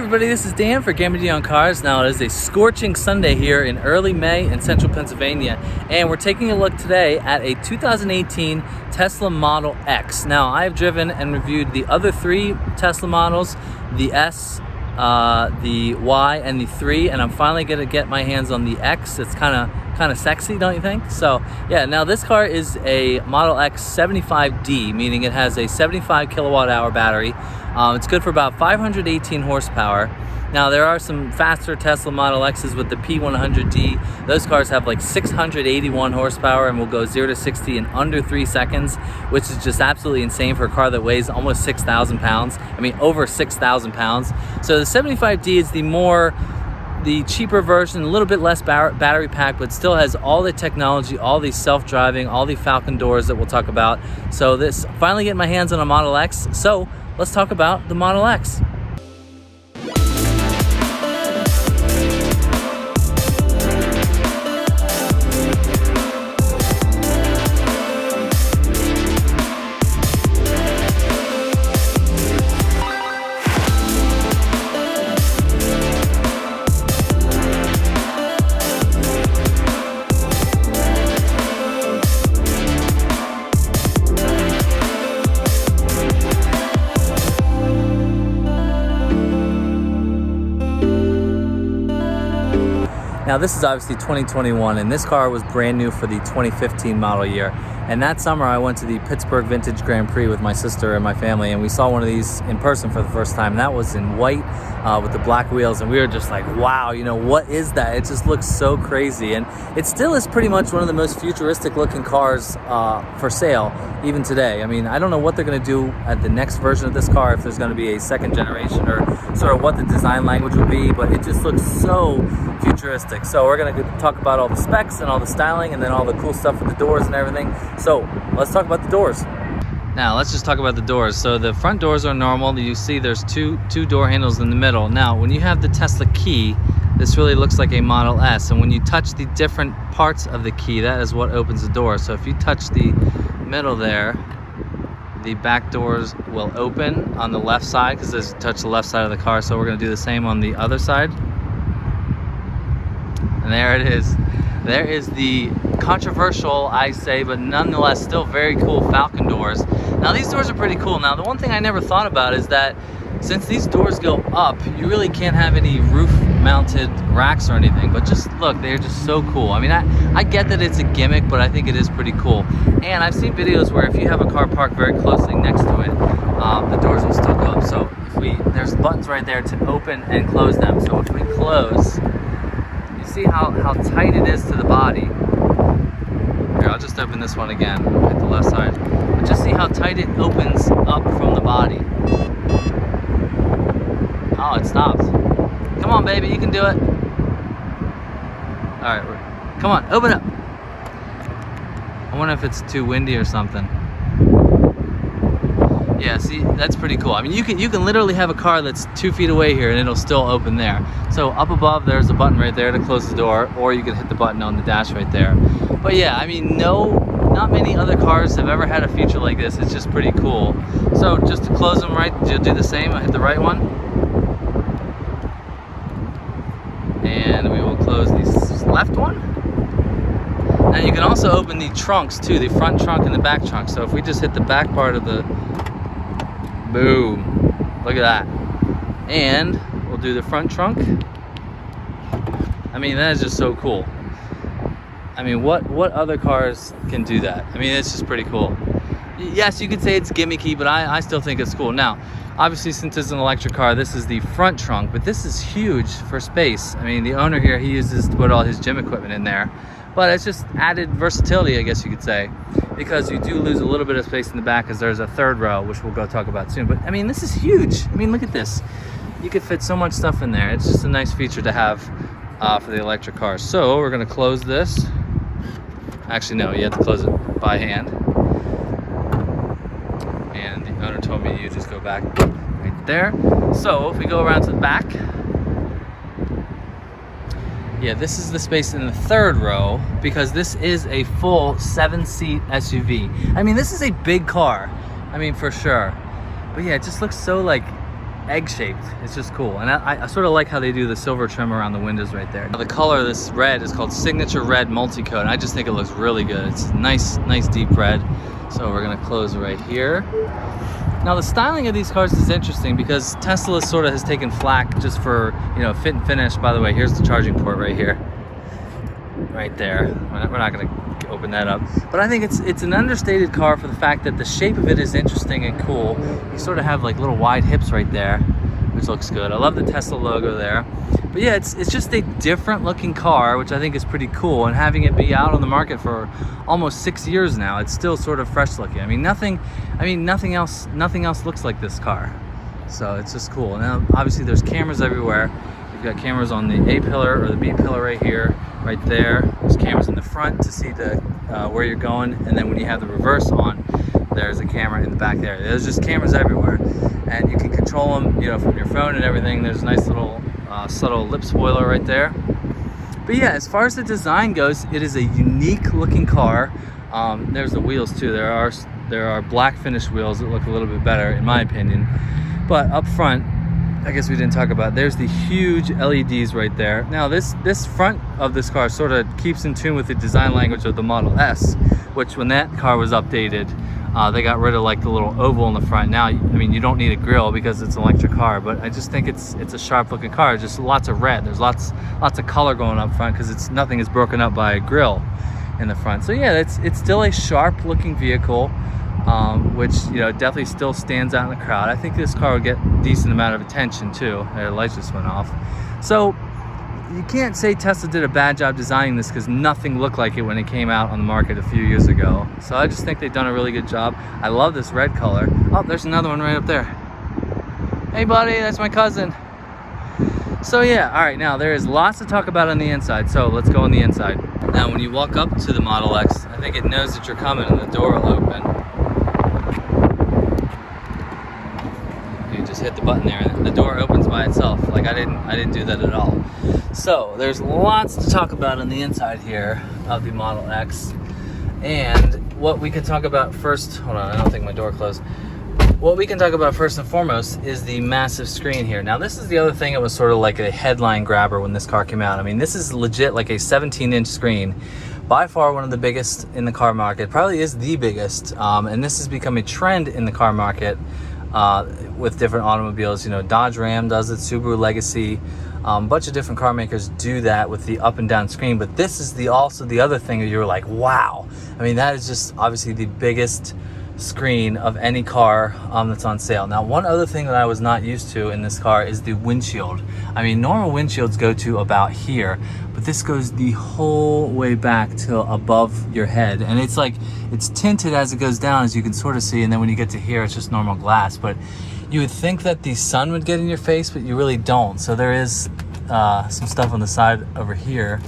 everybody, this is Dan for GemmyD on Cars. Now it is a scorching Sunday here in early May in central Pennsylvania, and we're taking a look today at a 2018 Tesla Model X. Now I've driven and reviewed the other three Tesla models, the S, the Y, and the 3, and I'm finally gonna get my hands on the X. It's kind of sexy, don't you think? So yeah, now this car is a Model X 75D, meaning it has a 75 kilowatt hour battery. It's good for about 518 horsepower. Now there are some faster Tesla Model X's with the P100D. Those cars have like 681 horsepower and will go 0 to 60 in under 3 seconds, which is just absolutely insane for a car that weighs almost 6,000 pounds. I mean, over 6,000 pounds. So the 75D is the cheaper version, a little bit less battery pack, but still has all the technology, all the self-driving, all the Falcon doors that we'll talk about. So this, finally getting my hands on a Model X. So let's talk about the Model X. Now this is obviously 2021, and this car was brand new for the 2015 model year. And that summer I went to the Pittsburgh Vintage Grand Prix with my sister and my family, and we saw one of these in person for the first time. And that was in white with the black wheels, and we were just like, wow, you know, what is that? It just looks so crazy. And it still is pretty much one of the most futuristic looking cars for sale, even today. I mean, I don't know what they're gonna do at the next version of this car, if there's gonna be a second generation or sort of what the design language will be, but it just looks so futuristic. So we're gonna talk about all the specs and all the styling and then all the cool stuff with the doors and everything. So let's talk about the doors. Now let's just talk about the doors. So the front doors are normal. You see there's two door handles in the middle. Now when you have the Tesla key, this really looks like a Model S, and when you touch the different parts of the key, that is what opens the door. So if you touch the middle there, the back doors will open on the left side because this touch the left side of the car. So we're gonna do the same on the other side. And there it is. There is the controversial, I say, but nonetheless still very cool Falcon doors. Now these doors are pretty cool. Now the one thing I never thought about is that since these doors go up, you really can't have any roof mounted racks or anything, but just look, they're just so cool. I mean, I get that it's a gimmick, but I think it is pretty cool. And I've seen videos where if you have a car parked very closely next to it, the doors will still go up. So there's buttons right there to open and close them. So if we close, see how tight it is to the body. Here, I'll just open this one again, hit the left side. But just see how tight it opens up from the body. Oh, it stopped. Come on, baby, you can do it. All right, come on, open up. I wonder if it's too windy or something. Yeah, see, that's pretty cool. I mean, you can literally have a car that's 2 feet away here and it'll still open there. So up above, there's a button right there to close the door, or you can hit the button on the dash right there. But yeah, I mean, not many other cars have ever had a feature like this. It's just pretty cool. So just to close them right, you'll do the same. I'll hit the right one. And we will close the left one. And you can also open the trunks too, the front trunk and the back trunk. So if we just hit the back part of the, boom, look at that. And we'll do the front trunk. I mean, that is just so cool. I mean, what other cars can do that? I mean, it's just pretty cool. Yes, you could say it's gimmicky, but I still think it's cool. Now, obviously, since it's an electric car, this is the front trunk, but this is huge for space. I mean, the owner here, he uses to put all his gym equipment in there. But it's just added versatility, I guess you could say, because you do lose a little bit of space in the back because there's a third row, which we'll go talk about soon. But I mean, this is huge. I mean, look at this. You could fit so much stuff in there. It's just a nice feature to have for the electric cars. So we're gonna close this. Actually, no, you have to close it by hand. And the owner told me you just go back right there. So if we go around to the back, yeah, this is the space in the third row because this is a full 7-seat SUV. I mean, this is a big car. I mean, for sure. But yeah, it just looks so like egg-shaped. It's just cool. And I sort of like how they do the silver trim around the windows right there. Now, the color of this red is called Signature Red Multicoat, and I just think it looks really good. It's nice deep red. So we're gonna close right here. Now the styling of these cars is interesting because Tesla sort of has taken flack just for, you know, fit and finish. By the way, here's the charging port right here. Right there. We're not gonna open that up. But I think it's an understated car for the fact that the shape of it is interesting and cool. You sort of have like little wide hips right there, which looks good. I love the Tesla logo there. But yeah, it's just a different looking car, which I think is pretty cool. And having it be out on the market for almost 6 years now, it's still sort of fresh looking. I mean, nothing else looks like this car. So it's just cool. Now, obviously there's cameras everywhere. You've got cameras on the A pillar or the B pillar right here, right there. There's cameras in the front to see the where you're going. And then when you have the reverse on, there's a camera in the back there. There's just cameras everywhere. And you can control them, you know, from your phone and everything. There's a nice little subtle lip spoiler right there. But yeah, as far as the design goes, it is a unique looking car. There's the wheels too. There are black finish wheels that look a little bit better in my opinion. But up front, I guess we didn't talk about, there's the huge LEDs right there. Now this front of this car sort of keeps in tune with the design language of the Model S, which when that car was updated, they got rid of like the little oval in the front. Now, I mean, you don't need a grille because it's an electric car, but I just think it's a sharp looking car. Just lots of red. There's lots of color going up front because nothing is broken up by a grille in the front. So yeah, it's still a sharp looking vehicle, which, you know, definitely still stands out in the crowd. I think this car will get a decent amount of attention too. The lights just went off. So you can't say Tesla did a bad job designing this because nothing looked like it when it came out on the market a few years ago. So I just think they've done a really good job. I love this red color. Oh, there's another one right up there. Hey buddy, that's my cousin. So yeah, all right, now there is lots to talk about on the inside. So let's go on the inside. Now when you walk up to the Model X, I think it knows that you're coming and the door will open. You just hit the button there and the door opens by itself. Like I didn't do that at all. So there's lots to talk about on the inside here of the Model X. And what we can talk about first, hold on, I don't think my door closed. What we can talk about first and foremost is the massive screen here. Now this is the other thing that was sort of like a headline grabber when this car came out. I mean, this is legit like a 17-inch screen. By far one of the biggest in the car market, probably is the biggest. And this has become a trend in the car market with different automobiles. You know, Dodge Ram does it, Subaru Legacy, a bunch of different car makers do that with the up and down screen. But this is also the other thing that you were like, wow. I mean, that is just obviously the biggest screen of any car that's on sale. Now, one other thing that I was not used to in this car is the windshield. I mean, normal windshields go to about here, but this goes the whole way back to above your head. And it's like, it's tinted as it goes down, as you can sort of see. And then when you get to here, it's just normal glass. But you would think that the sun would get in your face, but you really don't. So there is some stuff on the side over here.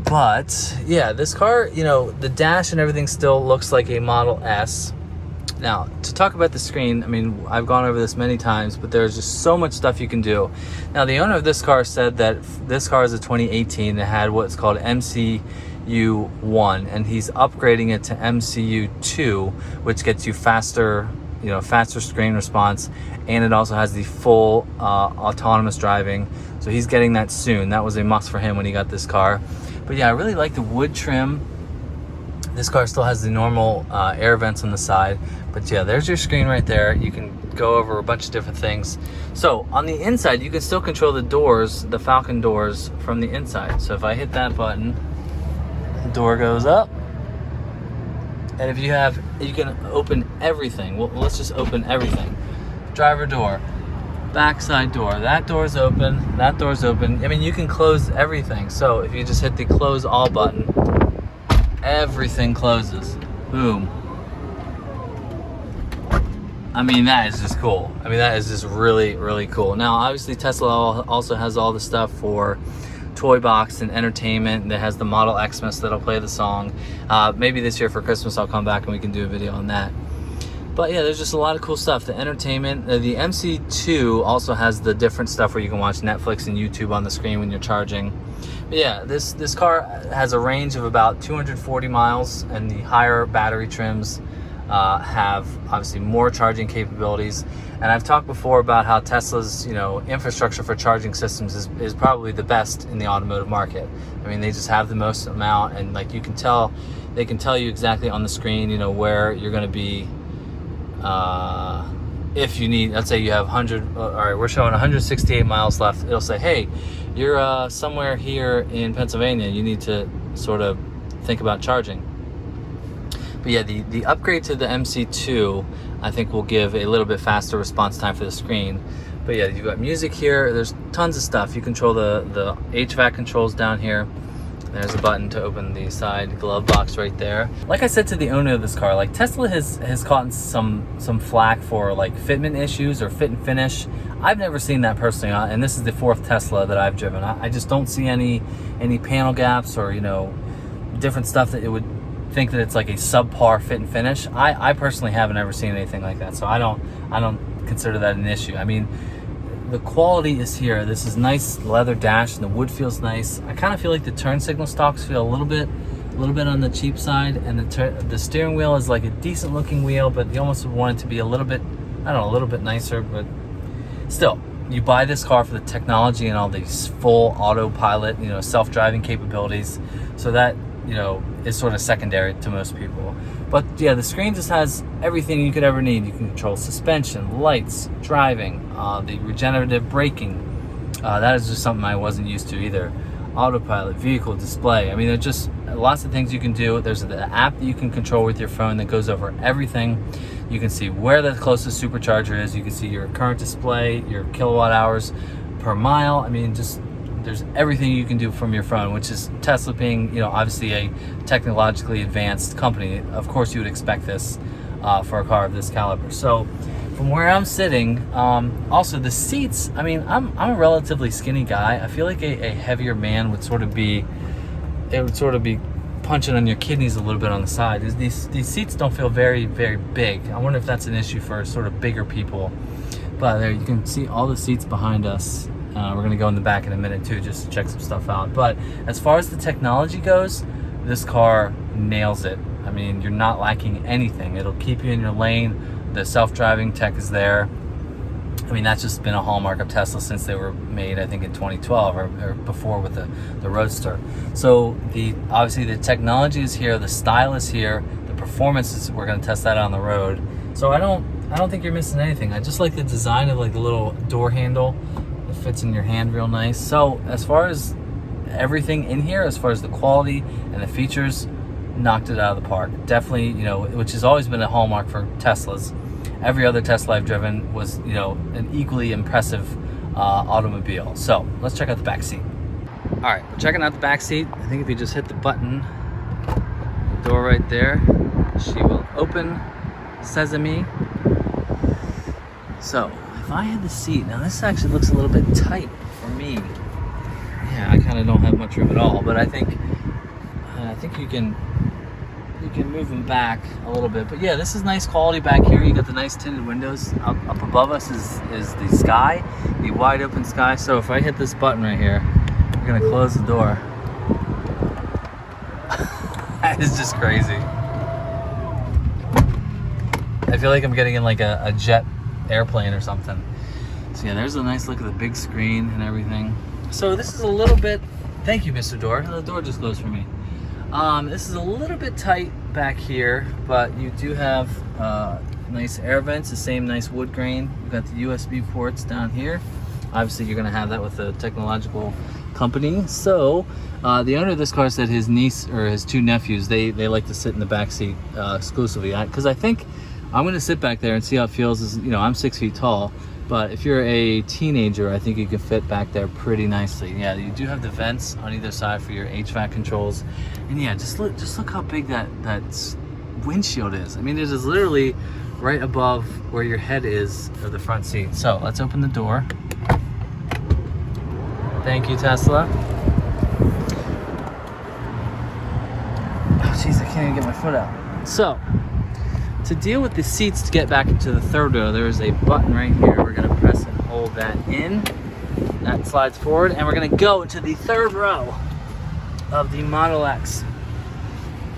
But yeah, this car, you know, the dash and everything still looks like a Model S. Now, to talk about the screen, I mean, I've gone over this many times, but there's just so much stuff you can do. Now, the owner of this car said that this car is a 2018 that had what's called MCU1, and he's upgrading it to MCU2, which gets you faster, you know, faster screen response, and it also has the full autonomous driving. So he's getting that soon. That was a must for him when he got this car. But yeah, I really like the wood trim. This car still has the normal air vents on the side. But yeah, there's your screen right there. You can go over a bunch of different things. So on the inside, you can still control the doors, the Falcon doors from the inside. So if I hit that button, the door goes up. And if you can open everything. Well, let's just open everything. Driver door, backside door, that door's open, that door's open. I mean, you can close everything. So if you just hit the close all button, everything closes. Boom. I mean, that is just cool. I mean, that is just really, really cool. Now, obviously, Tesla also has all the stuff for toy box and entertainment. That has the Model Xmas that'll play the song. Maybe this year for Christmas, I'll come back and we can do a video on that. But yeah, there's just a lot of cool stuff. The entertainment, the MC2 also has the different stuff where you can watch Netflix and YouTube on the screen when you're charging. But yeah, this car has a range of about 240 miles, and the higher battery trims have obviously more charging capabilities. And I've talked before about how Tesla's, you know, infrastructure for charging systems is probably the best in the automotive market. I mean, they just have the most amount, and like you can tell, they can tell you exactly on the screen, you know, where you're going to be. If you need, let's say you have 100, all right, we're showing 168 miles left. It'll say, hey, you're somewhere here in Pennsylvania. You need to sort of think about charging. But yeah, the upgrade to the MC2, I think, will give a little bit faster response time for the screen. But yeah, you've got music here. There's tons of stuff. You control the HVAC controls down here. There's a button to open the side glove box right there. Like I said to the owner of this car, like Tesla has caught some flack for like fitment issues or fit and finish. I've never seen that personally, and this is the 4th Tesla that I've driven. I just don't see any panel gaps or, you know, different stuff that it would think that it's like a subpar fit and finish. I personally haven't ever seen anything like that, so I don't consider that an issue. I mean, the quality is here. This is nice leather dash, and the wood feels nice. I kind of feel like the turn signal stalks feel a little bit on the cheap side, and the steering wheel is like a decent looking wheel, but you almost want it to be a little bit, I don't know, a little bit nicer. But still, you buy this car for the technology and all these full autopilot, you know, self-driving capabilities. So that, you know, is sort of secondary to most people. But yeah, the screen just has everything you could ever need. You can control suspension, lights, driving, the regenerative braking. That is just something I wasn't used to either. Autopilot, vehicle display. I mean, there's just lots of things you can do. There's the app that you can control with your phone that goes over everything. You can see where the closest supercharger is. You can see your current display, your kilowatt hours per mile. I mean, just there's everything you can do from your phone, which is Tesla being, you know, obviously a technologically advanced company. Of course, you would expect this for a car of this caliber. So from where I'm sitting, also the seats, I mean, I'm a relatively skinny guy. I feel like a heavier man would sort of be, it would sort of be punching on your kidneys a little bit on the side. These seats don't feel very, very big. I wonder if that's an issue for sort of bigger people. But there you can see all the seats behind us. We're gonna go in the back in a minute too, just to check some stuff out. But as far as the technology goes, this car nails it. I mean, you're not lacking anything. It'll keep you in your lane. The self-driving tech is there. I mean, that's just been a hallmark of Tesla since they were made, I think, in 2012 or before with the Roadster. So obviously the technology is here, the style is here, the performance is, we're gonna test that on the road. So I don't think you're missing anything. I just like the design of like the little door handle. It fits in your hand real nice. So as far as everything in here, as far as the quality and the features, knocked it out of the park. Definitely, you know, which has always been a hallmark for Teslas. Every other Tesla I've driven was, you know, an equally impressive automobile. So let's check out the back seat. All right, we're checking out the back seat. I think if you just hit the button, the door right there, she will open. Sesame. So if I had the seat, now this actually looks a little bit tight for me. Yeah, I kind of don't have much room at all, but I think you can move them back a little bit. But yeah, this is nice quality back here. You got the nice tinted windows. Up above us is the sky, the wide open sky. So if I hit this button right here, we're gonna close the door. That is just crazy. I feel like I'm getting in like a jet airplane or something. So yeah, there's a nice look at the big screen and everything. So this is a little bit, thank you, Mr. Door. The door just closed for me. This is a little bit tight back here, but you do have nice air vents, the same nice wood grain. You've got the USB ports down here. Obviously you're gonna have that with the technological company. So the owner of this car said his niece or his two nephews, they like to sit in the back seat exclusively. Because I think I'm gonna sit back there and see how it feels. As you know, I'm 6 feet tall, but if you're a teenager, I think you can fit back there pretty nicely. Yeah, you do have the vents on either side for your HVAC controls, and yeah, just look how big that windshield is. I mean, it is literally right above where your head is of the front seat. So let's open the door. Thank you, Tesla. Oh, jeez, I can't even get my foot out. So, to deal with the seats to get back into the third row, there is a button right here. We're gonna press and hold that in. That slides forward, and we're gonna go into the third row of the Model X.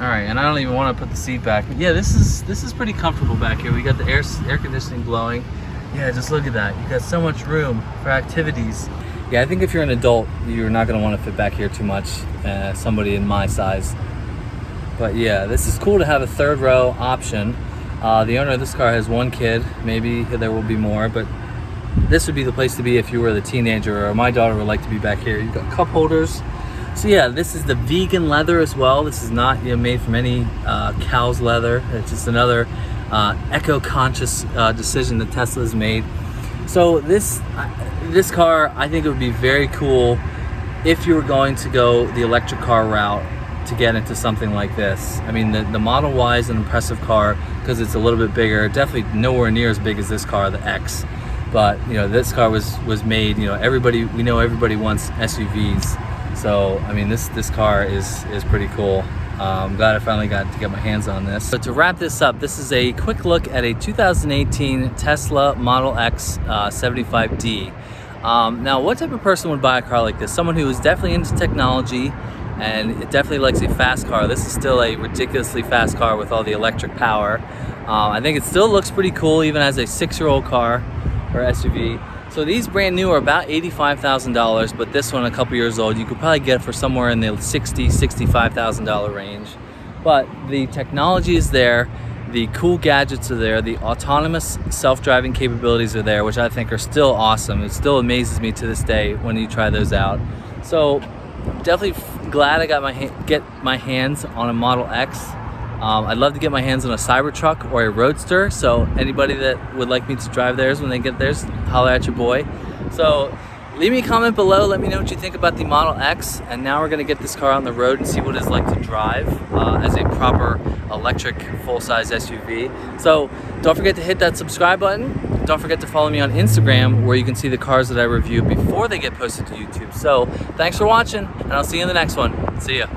All right, and I don't even want to put the seat back. But yeah, this is pretty comfortable back here. We got the air conditioning blowing. Yeah, just look at that. You got so much room for activities. Yeah, I think if you're an adult, you're not going to want to fit back here too much. Somebody in my size. But yeah, this is cool to have a third row option. The owner of this car has one kid. Maybe there will be more, but this would be the place to be if you were the teenager, or my daughter would like to be back here. You've got cup holders. So yeah, this is the vegan leather as well. This is not made from any cow's leather. It's just another eco-conscious decision that Tesla's made. So this car, I think it would be very cool if you were going to go the electric car route to get into something like this. I mean, the Model Y is an impressive car because it's a little bit bigger. Definitely nowhere near as big as this car, the X. But this car was made. Everybody wants SUVs. So I mean, this car is pretty cool. I'm glad I finally got to get my hands on this. So to wrap this up, this is a quick look at a 2018 Tesla Model X 75D. Now, what type of person would buy a car like this? Someone who is definitely into technology and it definitely likes a fast car. This is still a ridiculously fast car with all the electric power. I think it still looks pretty cool even as a 6-year-old car or SUV. So these brand new are about $85,000, but this one, a couple years old, you could probably get for somewhere in the $65,000 range. But the technology is there, the cool gadgets are there, the autonomous self-driving capabilities are there, which I think are still awesome. It still amazes me to this day when you try those out. So definitely glad I got get my hands on a Model X. I'd love to get my hands on a Cybertruck or a Roadster, so anybody that would like me to drive theirs when they get theirs, holler at your boy. So leave me a comment below, let me know what you think about the Model X, and now we're going to get this car on the road and see what it's like to drive as a proper electric full-size SUV. So don't forget to hit that subscribe button. Don't forget to follow me on Instagram, where you can see the cars that I review before they get posted to YouTube. So thanks for watching, and I'll see you in the next one. See ya.